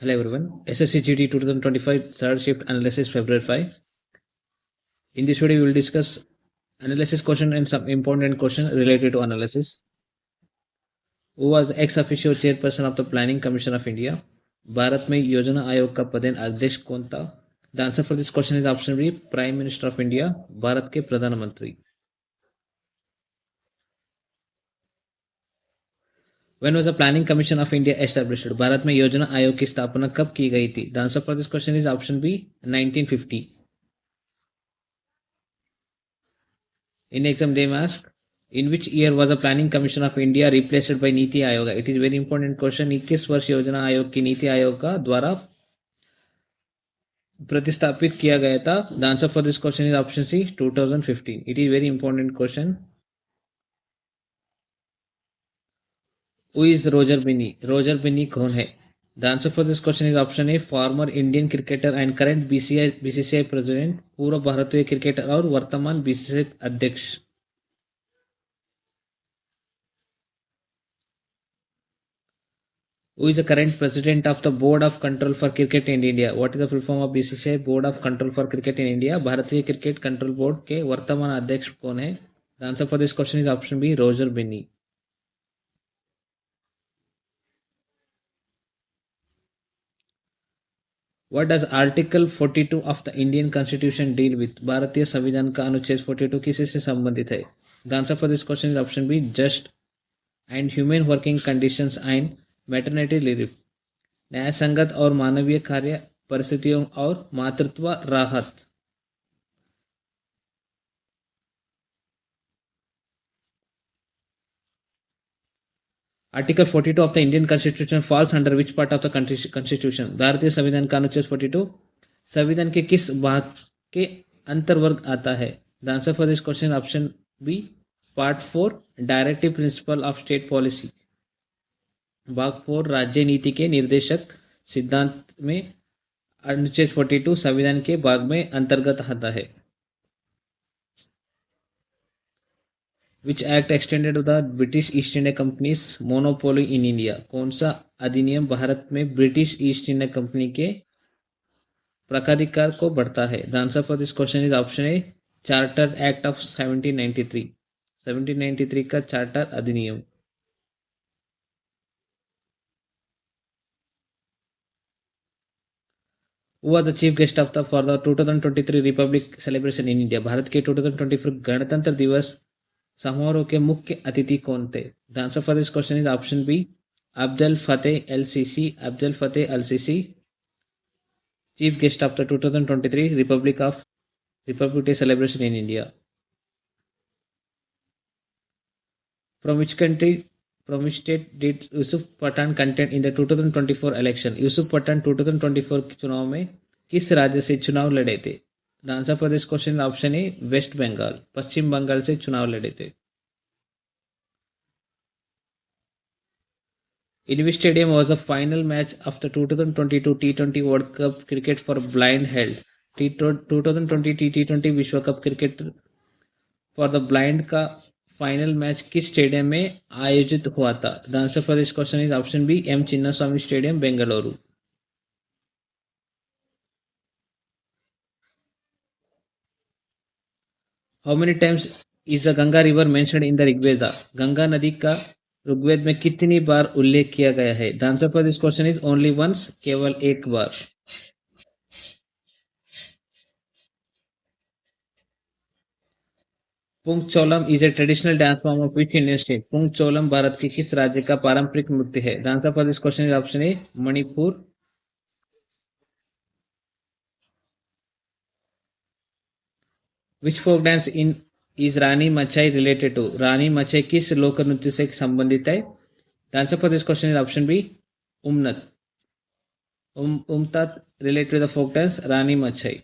Hello everyone. SSCGT 2025 third shift analysis February 5. In this video, we will discuss analysis question and some important question related to analysis. Who was the ex officio chairperson of the Planning Commission of India? Bharat में योजना आयोग का पदेन अध्यक्ष कौन था? The answer for this question is option B, Prime Minister of India, Bharat के प्रधानमंत्री. When was the Planning Commission of India established? Bharat में योजना आयोग की स्थापना कब की गई थी? The answer for this question is option B, 1950. In exam they ask, in which year was the Planning Commission of India replaced by Niti Aayog? It is very important question. 21 वर्ष योजना आयोग की नीति आयोग का द्वारा प्रतिस्थापित किया गया था. The answer for this question is option C, 2015. It is very important question. Who is Roger Binney? Roger Binney कौन है? The answer for this question is option A, former Indian cricketer and current BCCI president, पूर्व भारतीय cricketer और वर्तमान BCCI अध्यक्ष. Who is the current president of the Board of Control for Cricket in India? What is the full form of BCCI, Board of Control for Cricket in India? भारतीय cricket control board के वर्तमान अध्यक्ष कौन है? The answer for this question is option B, Roger Binney. What does Article 42 of the Indian Constitution deal with? भारतीय संविधान का अनुच्छेद 42 किसी से संबंधित है? The answer for this question is option B, just and human working conditions and maternity leave. न्याय संगत और मानवीय कार्य परिस्थितियों और मातृत्व राहत. Article 42 of the Indian Constitution falls under which part of the Constitution? भारतीय संविधान का अनुच्छेद 42 संविधान के किस भाग के अंतर्वर्ग आता है? The answer for this question is option B, Part 4, Directive Principle of State Policy. भाग 4 राज्य नीति के निर्देशक सिद्धांत में अनुच्छेद 42 संविधान के भाग में अंतर्गत आता है. Which act extended to the British East India Company's monopoly in India? कौन सा अधिनियम भारत में ब्रिटिश ईस्ट इंडिया कंपनी के प्रकाधिकार को बढ़ता है? The answer for this question is option A, Charter Act of 1793. 1793 का चार्टर अधिनियम. Who was the chief guest of for the 2023 Republic celebration in India? Bharat के 2024 गणतंत्र दिवस समारोह के मुख्य अतिथि कौन थे? The answer for this question is option B, Abdel Fattah el-Sisi. Abdel Fattah el-Sisi, chief guest of the 2023 Republic Day celebration in India. From which state did Yusuf Pathan contest in the 2024 election? Yusuf Pathan 2024 के चुनाव में किस राज्य से चुनाव लड़े थे? The answer for this question is option A, west Bengal. पश्चिम बंगाल से चुनाव लड़े थे. In which stadium was the final match of the 2022 T20 World Cup cricket for blind held? 2020 T20 विश्व cup cricket for the blind का final match किस stadium में आयोजित हुआ था? The answer for this question is option B, M Chinnaswamy stadium, Bengaluru. How many times is the Ganga river mentioned in the Rigveda? Ganga नदी का ऋग्वेद में कितनी बार उल्लेख किया गया है? The answer for this question is only once, केवल एक बार. Pungcholom is a traditional dance form of which Indian state? Pungcholom Bharat के किस राज्य का पारंपरिक नृत्य है? The answer for this question is option A, Manipur. Which folk dance is रानी मचाई related to? रानी मचाई किस लोक नृत्य से संबंधित है? The answer for this question is option B, उमनत. उमतात related to the folk dance रानी मचाई.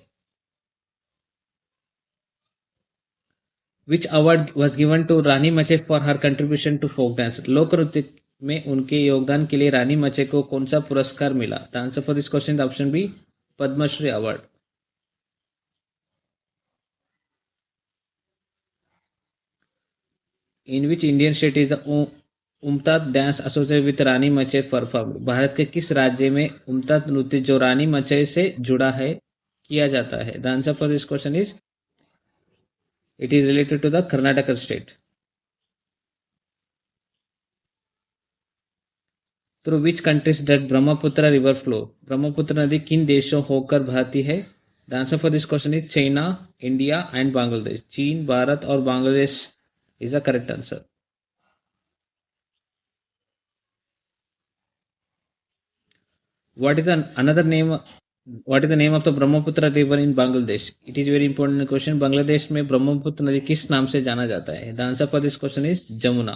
Which award was given to रानी मचाई for her contribution to folk dance? लोक नृत्य में उनके योगदान के लिए रानी मचाई को कौन सा पुरस्कार मिला? The answer for this question is option B, Padma Shri award. In which Indian state is the उमताद डांस एसोसिएटेड विथ रानी मचे परफॉर्म, भारत के किस राज्य में उमताद नृत्य जो रानी मचे से जुड़ा है किया जाता है? The answer for this question is it is related to the Karnataka state. Through which countries does Brahmaputra river flow, Brahmaputra नदी किन देशों होकर बहती है? The answer for this question is China, India and Bangladesh. चीन, भारत और Bangladesh is the correct answer. What is another name? What is the name of the Brahmaputra river in Bangladesh? It is very important question. Bangladesh में ब्रह्मपुत्र नदी किस नाम से जाना जाता है? The answer for this question is Jamuna.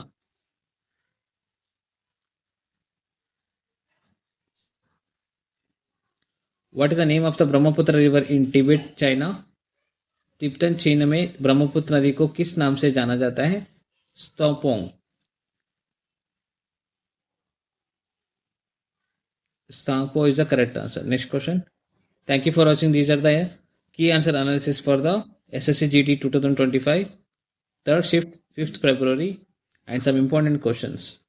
What is the name of the Brahmaputra river in Tibet, China? Tibetan चीन में ब्रह्मपुत्र नदी को किस नाम से जाना जाता है? स्तोपोंग। Stangpo is the correct answer. Next question. Thank you for watching. These are the key answer analysis for the SSC GT 2025 third shift 5th February and some important questions.